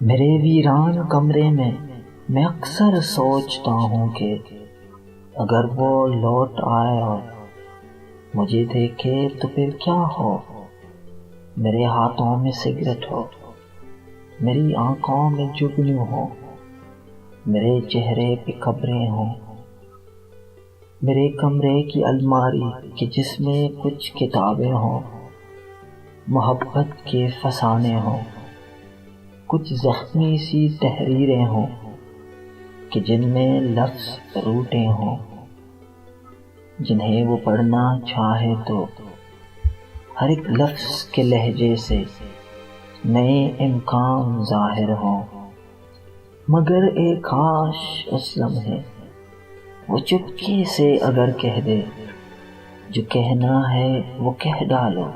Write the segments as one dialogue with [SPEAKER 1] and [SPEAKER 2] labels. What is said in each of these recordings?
[SPEAKER 1] میرے ویران کمرے میں اکثر سوچتا ہوں کہ اگر وہ لوٹ آئے اور مجھے دیکھے تو پھر کیا ہو۔ میرے ہاتھوں میں سگریٹ ہو، میری آنکھوں میں جگنو ہو، میرے چہرے پہ خبریں ہوں، میرے کمرے کی الماری کہ جس میں کچھ کتابیں ہوں، محبت کے فسانے ہوں، کچھ زخمی سی تحریریں ہوں کہ جن میں لفظ روٹے ہوں، جنہیں وہ پڑھنا چاہے تو ہر ایک لفظ کے لہجے سے نئے امکان ظاہر ہوں۔ مگر ایک کاش اس لمحے وہ چپکے سے اگر کہہ دے، جو کہنا ہے وہ کہہ ڈالو،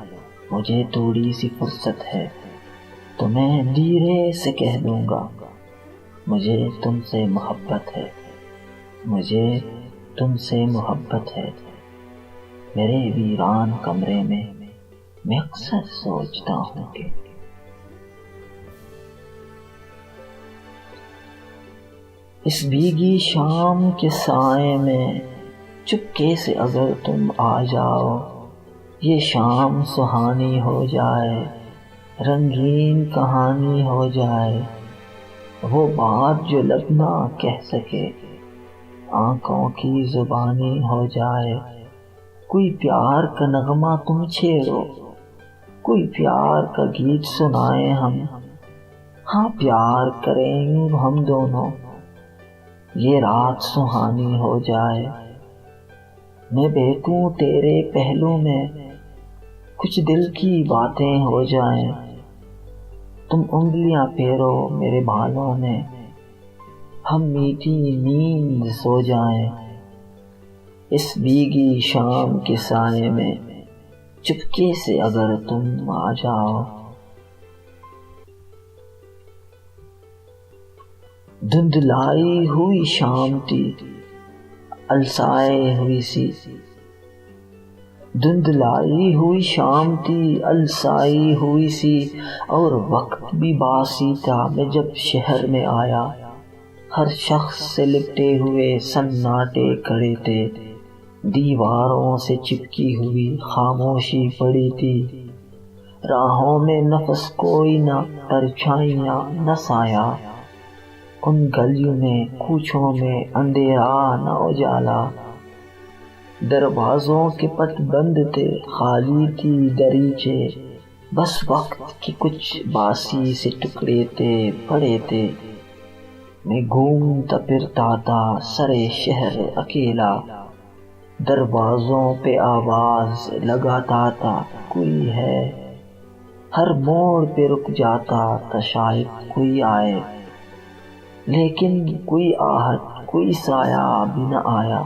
[SPEAKER 1] مجھے تھوڑی سی فرصت ہے تو میں دھیرے سے کہہ دوں گا، مجھے تم سے محبت ہے، مجھے تم سے محبت ہے۔ میرے ویران کمرے میں اکثر سوچتا ہوں کہ اس بھیگی شام کے سائے میں چپکے سے اگر تم آ جاؤ، یہ شام سہانی ہو جائے، رنگین کہانی ہو جائے، وہ بات جو لب نہ کہہ سکے آنکھوں کی زبانی ہو جائے۔ کوئی پیار کا نغمہ تم چھیڑو، کوئی پیار کا گیت سنائیں ہم، ہاں پیار کریں یوں ہم دونوں، یہ رات سہانی ہو جائے۔ میں بیٹھوں تیرے پہلو میں، کچھ دل کی باتیں ہو جائیں، تم انگلیاں پھیرو میرے بالوں میں، ہم میٹھی نیند سو جائیں۔ اس بھیگی شام کے سائے میں چپکے سے اگر تم آ جاؤ۔ دھندلائی ہوئی شام تھی السائے ہوئی سی، دھندلائی ہوئی شام تھی السائی ہوئی سی، اور وقت بھی باسی تھا میں جب شہر میں آیا۔ ہر شخص سے لپٹے ہوئے سناٹے کھڑے تھے، دیواروں سے چپکی ہوئی خاموشی پڑی تھی، راہوں میں نفس کوئی نہ، پرچھائیاں نہ سایہ، ان گلیوں میں کوچوں میں اندھیرا نہ اجالا، دروازوں کے پٹ بند تھے، خالی تھی دریچے، بس وقت کے کچھ باسی سے ٹکڑے تھے پڑے تھے۔ میں گھومتا پھرتا تھا سرے شہر اکیلا، دروازوں پہ آواز لگاتا تھا کوئی ہے، ہر موڑ پہ رک جاتا تھا شاید کوئی آئے، لیکن کوئی آہٹ کوئی سایہ بھی نہ آیا۔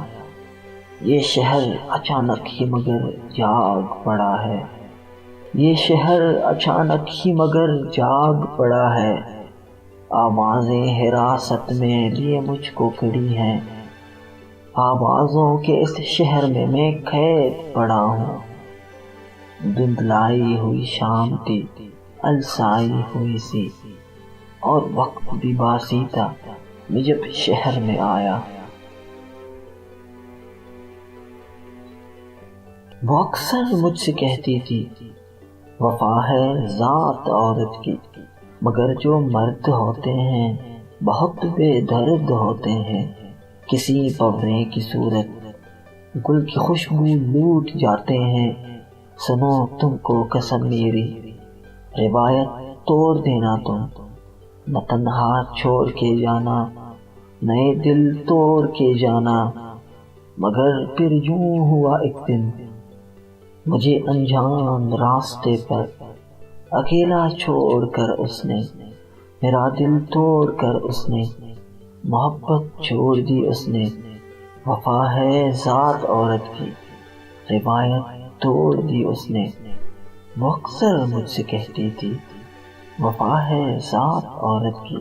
[SPEAKER 1] یہ شہر اچانک ہی مگر جاگ پڑا ہے، یہ شہر اچانک ہی مگر جاگ پڑا ہے، آوازیں حراست میں لیے مجھ کو کھڑی ہیں، آوازوں کے اس شہر میں قید پڑا ہوں۔ دھندلائی ہوئی شام تھی السائی ہوئی سی، اور وقت بھی باسی تھا میں جب شہر میں آیا۔ وہ اکثر مجھ سے کہتی تھی، وفا ہے ذات عورت کی، مگر جو مرد ہوتے ہیں بہت بے درد ہوتے ہیں، کسی بورے کی صورت گل کی خوشبو لوٹ جاتے ہیں، سنو تم کو قسم میری، روایت توڑ دینا تم، نہ تنہا چھوڑ کے جانا، نئے دل توڑ کے جانا۔ مگر پھر یوں ہوا ایک دن، مجھے انجان راستے پر اکیلا چھوڑ کر اس نے، میرا دل توڑ کر اس نے، محبت چھوڑ دی اس نے۔ وفا ہے ذات عورت کی، روایت توڑ دی اس نے۔ وہ اکثر مجھ سے کہتی تھی، وفا ہے ذات عورت کی،